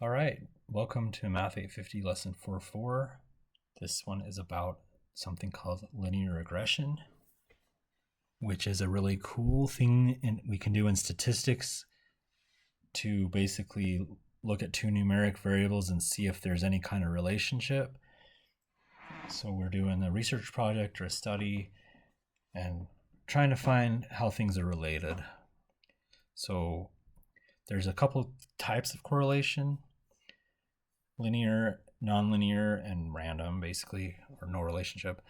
All right, welcome to Math 850 Lesson 4.4. This one is about something called linear regression, which is a really cool thing we can do in statistics to basically look at two numeric variables and see if there's any kind of relationship. So we're doing a research project or a study and trying to find how things are related. So there's a couple types of correlation: linear, nonlinear, and random, basically, or no relationship.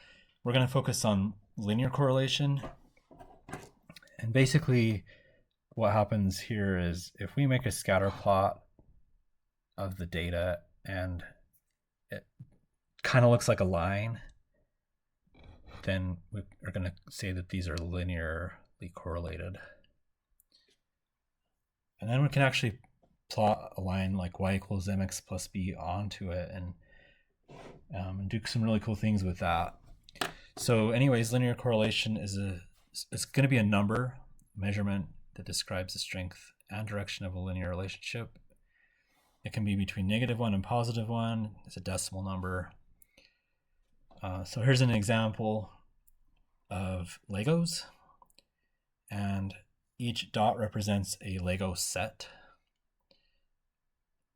We're going to focus on linear correlation. And basically, what happens here is if we make a scatter plot of the data and it kind of looks like a line, then we are going to say that these are linearly correlated. And then we can actually plot a line like y equals mx plus b onto it and do some really cool things with that. So anyways, linear correlation it's going to be a number measurement that describes the strength and direction of a linear relationship. It can be between -1 and +1. It's a decimal number. So here's an example of Legos, and each dot represents a Lego set.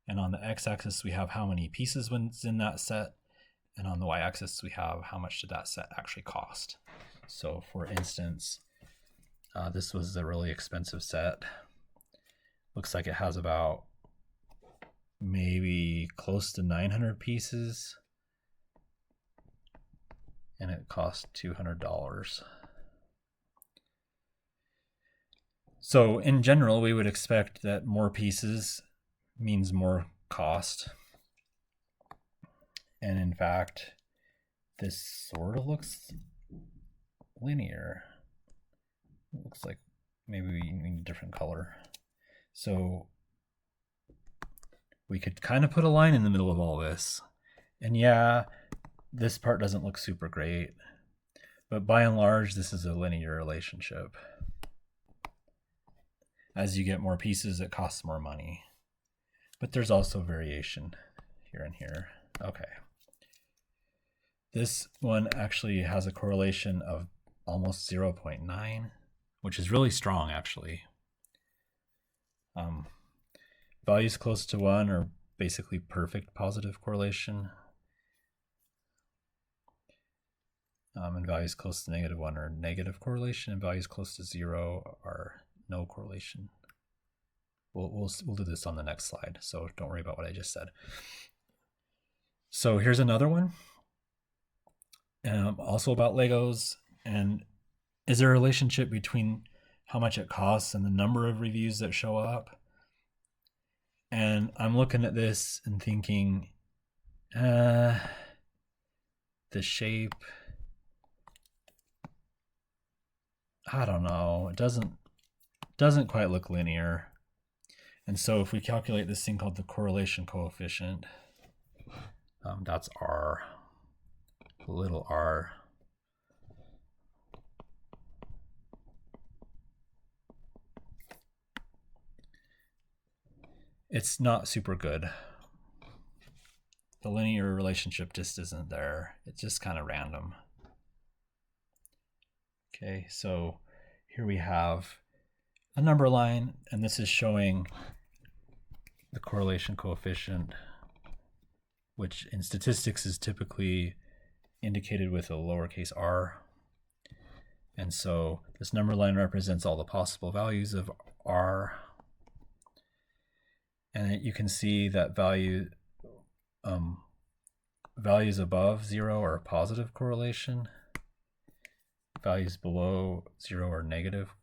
And on the x-axis, we have how many pieces was in that set. And on the y-axis, we have how much did that set actually cost. So for instance, this was a really expensive set. Looks like it has about maybe close to 900 pieces. And it cost $200. So in general, we would expect that more pieces means more cost. And in fact, this sort of looks linear. It looks like maybe we need a different color. So we could kind of put a line in the middle of all this. And yeah, this part doesn't look super great, but by and large, this is a linear relationship. As you get more pieces, it costs more money. But there's also variation here and here. Okay. This one actually has a correlation of almost 0.9, which is really strong, actually. Values close to 1 are basically perfect positive correlation. And values close to -1 are negative correlation, and values close to 0 are no correlation. We'll do this on the next slide, so don't worry about what I just said. So here's another one, also about Legos. And is there a relationship between how much it costs and the number of reviews that show up? And I'm looking at this and thinking, the shape, I don't know, it doesn't quite look linear. And so if we calculate this thing called the correlation coefficient, that's R, little r. It's not super good. The linear relationship just isn't there. It's just kind of random. Okay, so here we have a number line, and this is showing the correlation coefficient, which in statistics is typically indicated with a lowercase r. And so this number line represents all the possible values of r. And you can see that values above 0 are positive correlation. Values below 0 are negative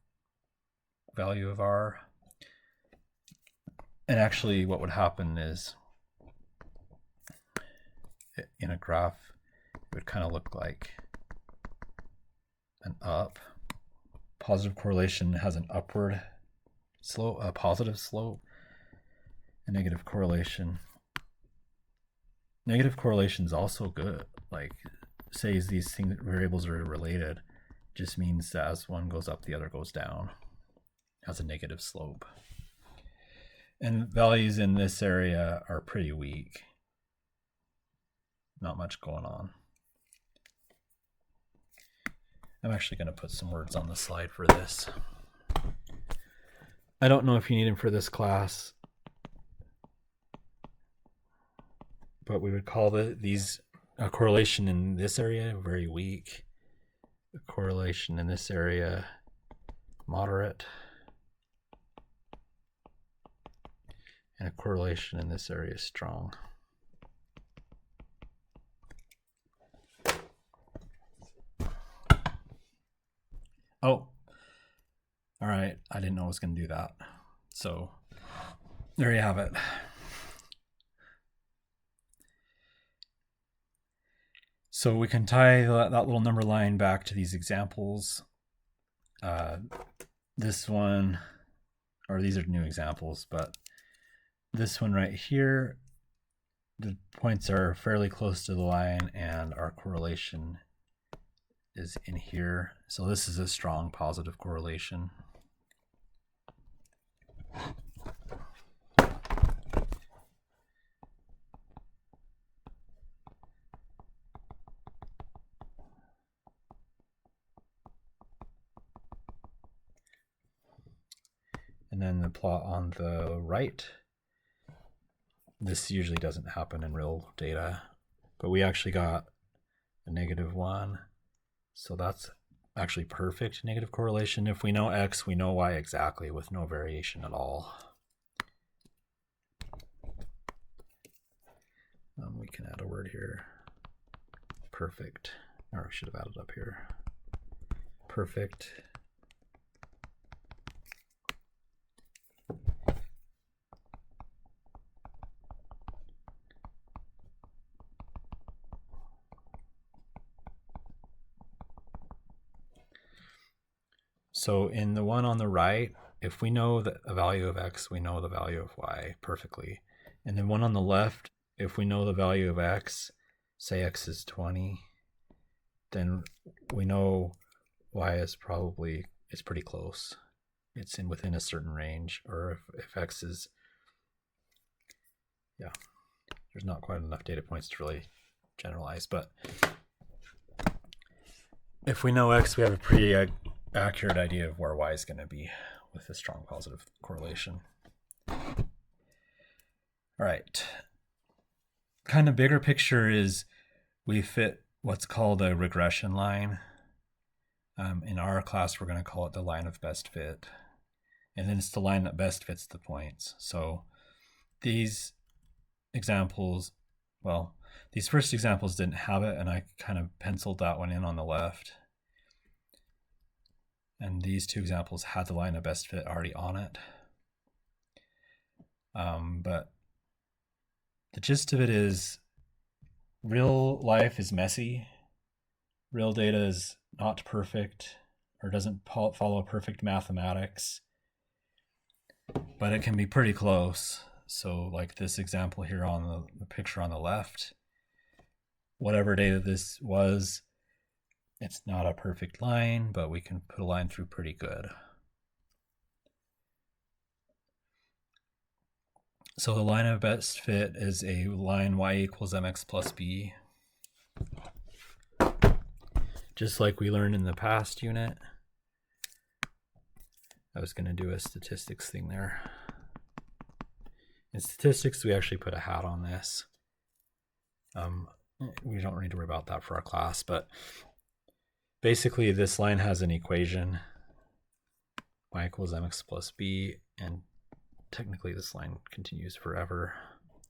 value of r. And actually what would happen is in a graph, it would kind of look like an up. Positive correlation has an upward slope, a positive slope. And negative correlation is also good. Like, say these variables are related, just means that as one goes up, the other goes down, has a negative slope. And values in this area are pretty weak. Not much going on. I'm actually going to put some words on the slide for this. I don't know if you need them for this class, but we would call these a correlation in this area very weak, a correlation in this area moderate, and a correlation in this area strong. Oh, all right. I didn't know I was going to do that. So there you have it. So we can tie that little number line back to these examples. This one, or these are new examples, but this one right here, the points are fairly close to the line and our correlation is in here. So this is a strong positive correlation. And then the plot on the right, this usually doesn't happen in real data, but we actually got a -1. So that's actually perfect negative correlation. If we know X, we know Y exactly with no variation at all. We can add a word here. Perfect. Or we should have added up here. Perfect. So in the one on the right, if we know the value of X, we know the value of Y perfectly. And then one on the left, if we know the value of X, say X is 20, then we know Y is probably, it's pretty close. It's within a certain range. Or if X is, yeah, there's not quite enough data points to really generalize, but if we know X, we have a pretty accurate idea of where Y is going to be with a strong positive correlation. All right. Kind of bigger picture is we fit what's called a regression line. In our class, we're going to call it the line of best fit. And then it's the line that best fits the points. So these examples, well, these first examples didn't have it, and I kind of penciled that one in on the left. And these two examples had the line of best fit already on it. But the gist of it is real life is messy. Real data is not perfect or doesn't follow perfect mathematics, but it can be pretty close. So like this example here on the picture on the left, whatever data this was, it's not a perfect line, but we can put a line through pretty good. So the line of best fit is a line y equals mx plus b. Just like we learned in the past unit. I was going to do a statistics thing there. In statistics, we actually put a hat on this. We don't need to worry about that for our class, but basically this line has an equation, y equals mx plus b, and technically this line continues forever,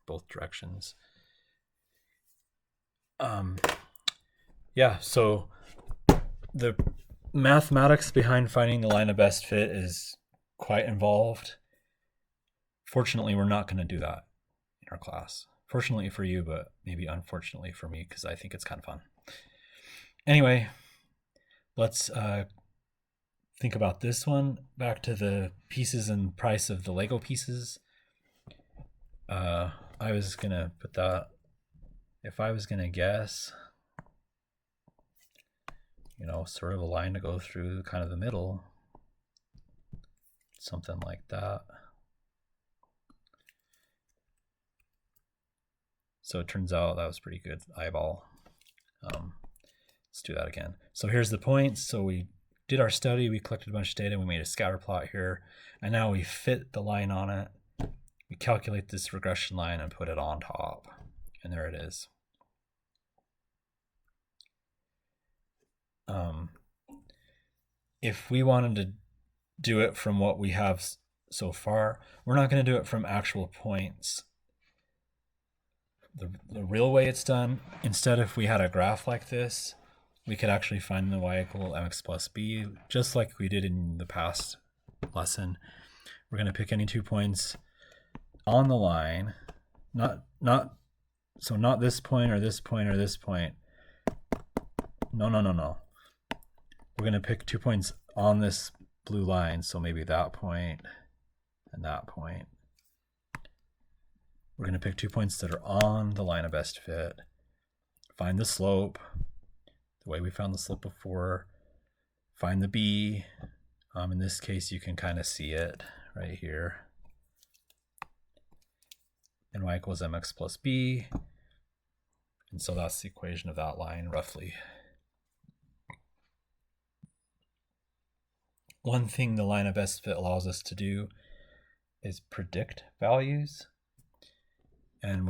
both directions. Yeah, so the mathematics behind finding the line of best fit is quite involved. Fortunately, we're not going to do that in our class. Fortunately for you, but maybe unfortunately for me, because I think it's kind of fun. Anyway, let's think about this one. Back to the pieces and price of the Lego pieces. I was going to put that, if I was going to guess, you know, sort of a line to go through kind of the middle, something like that. So it turns out that was pretty good eyeball. Let's do that again. So here's the points. So we did our study, we collected a bunch of data, we made a scatter plot here, and now we fit the line on it. We calculate this regression line and put it on top, and there it is. If we wanted to do it from what we have so far, we're not going to do it from actual points. The real way it's done, instead, if we had a graph like this, we could actually find the y equal mx plus b, just like we did in the past lesson. We're going to pick any 2 points on the line, not this point or this point or this point. No. We're going to pick 2 points on this blue line, so maybe that point and that point. We're going to pick 2 points that are on the line of best fit, find the slope, the way we found the slope before, find the b. In this case, you can kind of see it right here. And y equals mx plus b. And so that's the equation of that line, roughly. One thing the line of best fit allows us to do is predict values. And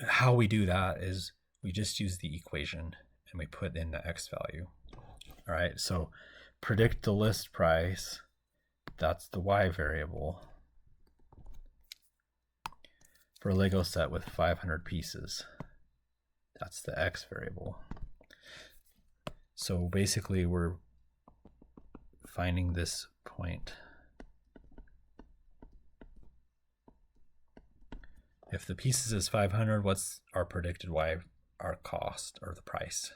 how we do that is we just use the equation and we put in the x value. All right, so predict the list price, that's the y variable for a Lego set with 500 pieces. That's the x variable. So basically we're finding this point. If the pieces is 500, what's our predicted y, our cost, or the price?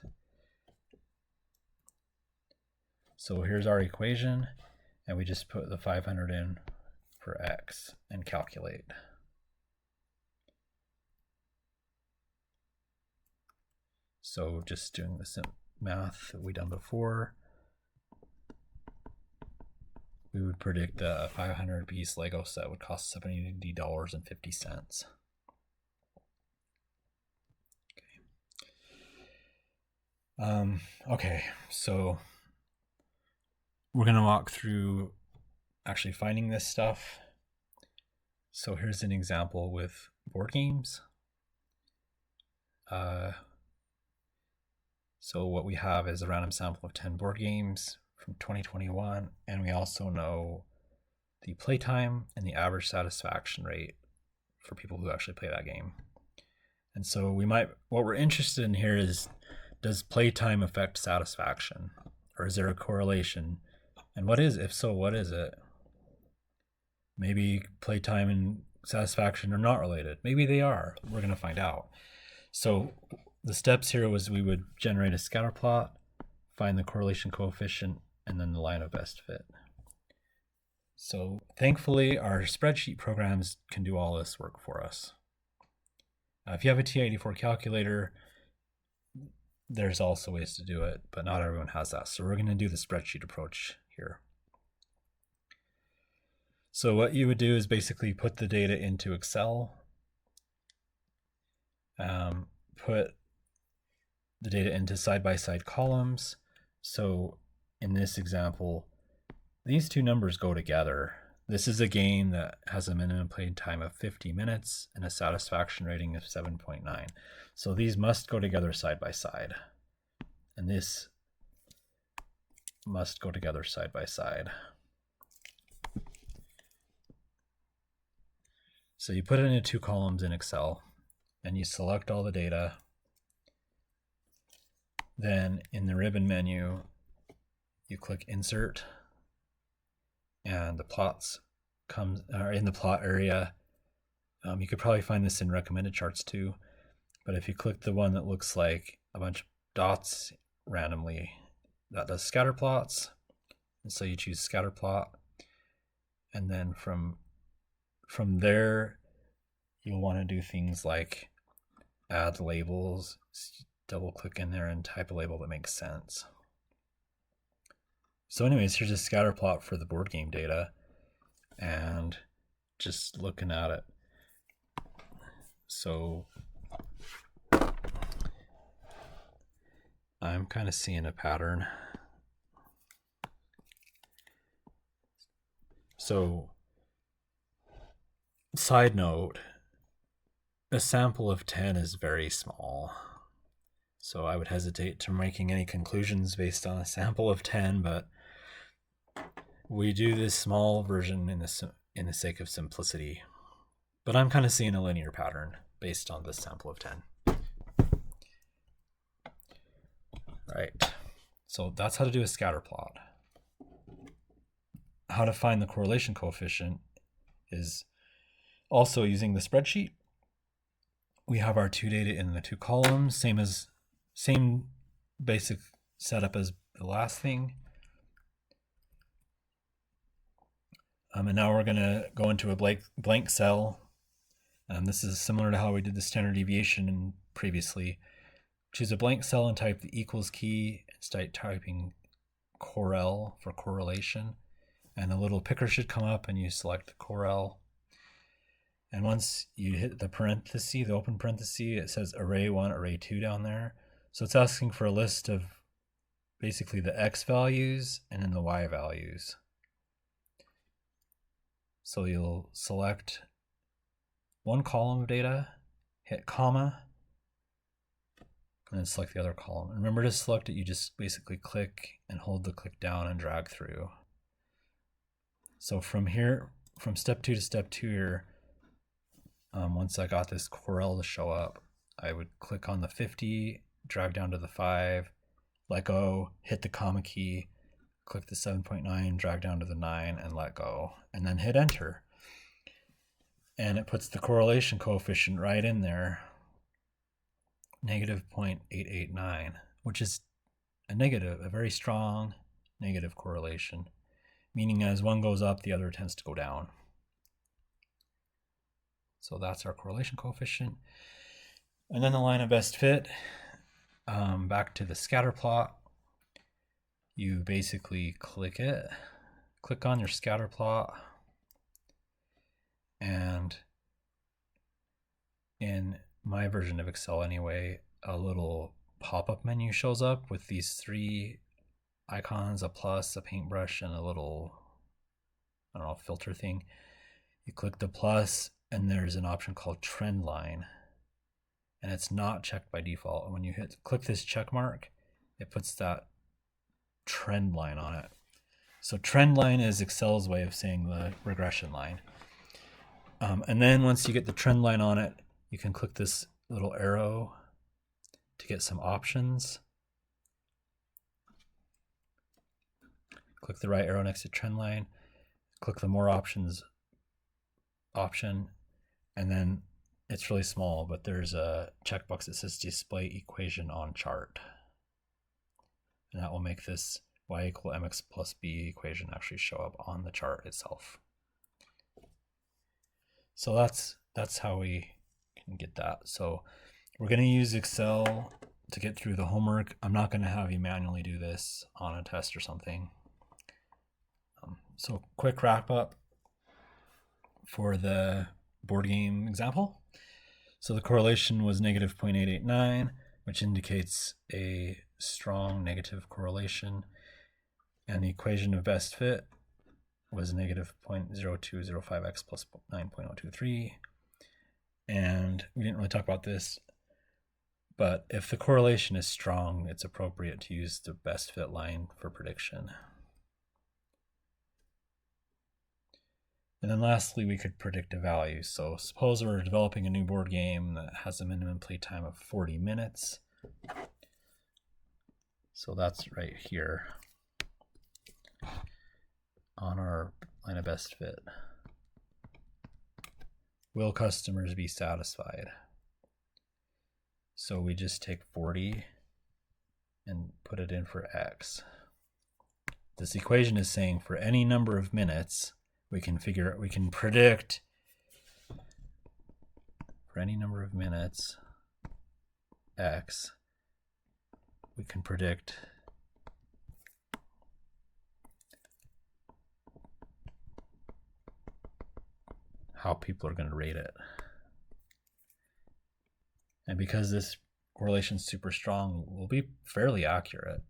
So here's our equation, and we just put the 500 in for x and calculate. So just doing the math that we done before, we would predict a 500 piece Lego set would cost $70.50. Okay, so we're going to walk through actually finding this stuff. So here's an example with board games. So what we have is a random sample of 10 board games from 2021, and we also know the playtime and the average satisfaction rate for people who actually play that game. And so what we're interested in here is, does playtime affect satisfaction, or is there a correlation? And if so, what is it? Maybe playtime and satisfaction are not related. Maybe they are. We're going to find out. So the steps here was we would generate a scatter plot, find the correlation coefficient, and then the line of best fit. So thankfully, our spreadsheet programs can do all this work for us. If you have a TI-84 calculator, there's also ways to do it, but not everyone has that. So we're going to do the spreadsheet approach here. So what you would do is basically put the data into Excel, put the data into side-by-side columns. So in this example, these two numbers go together. This is a game that has a minimum play time of 50 minutes and a satisfaction rating of 7.9. So these must go together side by side. And this must go together side by side. So you put it into 2 columns in Excel and you select all the data. Then in the ribbon menu, you click Insert, and the plots are in the plot area. You could probably find this in recommended charts too, but if you click the one that looks like a bunch of dots randomly, that does scatter plots. And so you choose scatter plot, and then from there you'll want to do things like add labels, double click in there and type a label that makes sense. So anyways, here's a scatter plot for the board game data, and just looking at it. So I'm kind of seeing a pattern. So, side note, a sample of 10 is very small. So I would hesitate to making any conclusions based on a sample of 10, but we do this small version in the sake of simplicity. But I'm kind of seeing a linear pattern based on this sample of 10. Right. So that's how to do a scatter plot. How to find the correlation coefficient is also using the spreadsheet. We have our two data in the two columns, same basic setup as the last thing. And now we're going to go into a blank cell. This is similar to how we did the standard deviation previously. Choose a blank cell and type the equals key and start typing correl for correlation. And a little picker should come up and you select the correl. And once you hit the parenthesis, the open parenthesis, it says array 1, array 2 down there. So it's asking for a list of basically the x values and then the y values. So you'll select one column of data, hit comma, and then select the other column. And remember to select it, you just basically click and hold the click down and drag through. So from here, from step 2 to step 2 here, once I got this correl to show up, I would click on the 50, drag down to the 5, let go, hit the comma key, click the 7.9, drag down to the 9, and let go, and then hit enter. And it puts the correlation coefficient right in there, negative 0.889, which is a very strong negative correlation, meaning as one goes up, the other tends to go down. So that's our correlation coefficient. And then the line of best fit, back to the scatter plot. You basically click on your scatter plot, and in my version of Excel anyway, a little pop-up menu shows up with these 3 icons, a plus, a paintbrush, and a little, I don't know, filter thing. You click the plus, and there's an option called trend line, and it's not checked by default. And when you click this check mark, it puts that trend line on it. So trend line is Excel's way of saying the regression line. And then once you get the trend line on it, you can click this little arrow to get some options. Click the right arrow next to trend line, click the more options option, and then it's really small, but there's a checkbox that says display equation on chart. And that will make this y equal mx plus b equation actually show up on the chart itself. So that's how we can get that. So we're going to use Excel to get through the homework. I'm not going to have you manually do this on a test or something. So quick wrap up for the board game example. So the correlation was negative 0.889, which indicates a strong negative correlation. And the equation of best fit was negative 0.0205x plus 9.023. And we didn't really talk about this, but if the correlation is strong, it's appropriate to use the best fit line for prediction. And then lastly, we could predict a value. So suppose we're developing a new board game that has a minimum play time of 40 minutes. So that's right here on our line of best fit. Will customers be satisfied? So we just take 40 and put it in for X. This equation is saying for any number of minutes, we can predict for any number of minutes X, we can predict how people are going to rate it. And because this correlation's super strong will be fairly accurate.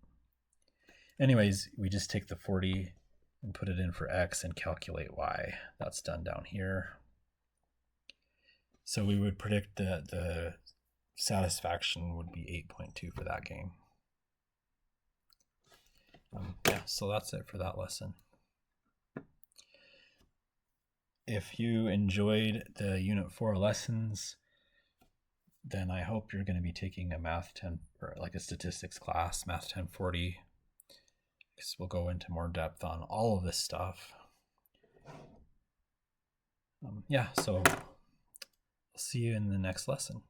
Anyways, we just take the 40 and put it in for x and calculate y. That's done down here. So we would predict that the satisfaction would be 8.2 for that game. Yeah, so that's it for that lesson. If you enjoyed the Unit 4 lessons, then I hope you're going to be taking a Math 10, or like a statistics class, Math 1040, because we'll go into more depth on all of this stuff. Yeah, so I'll see you in the next lesson.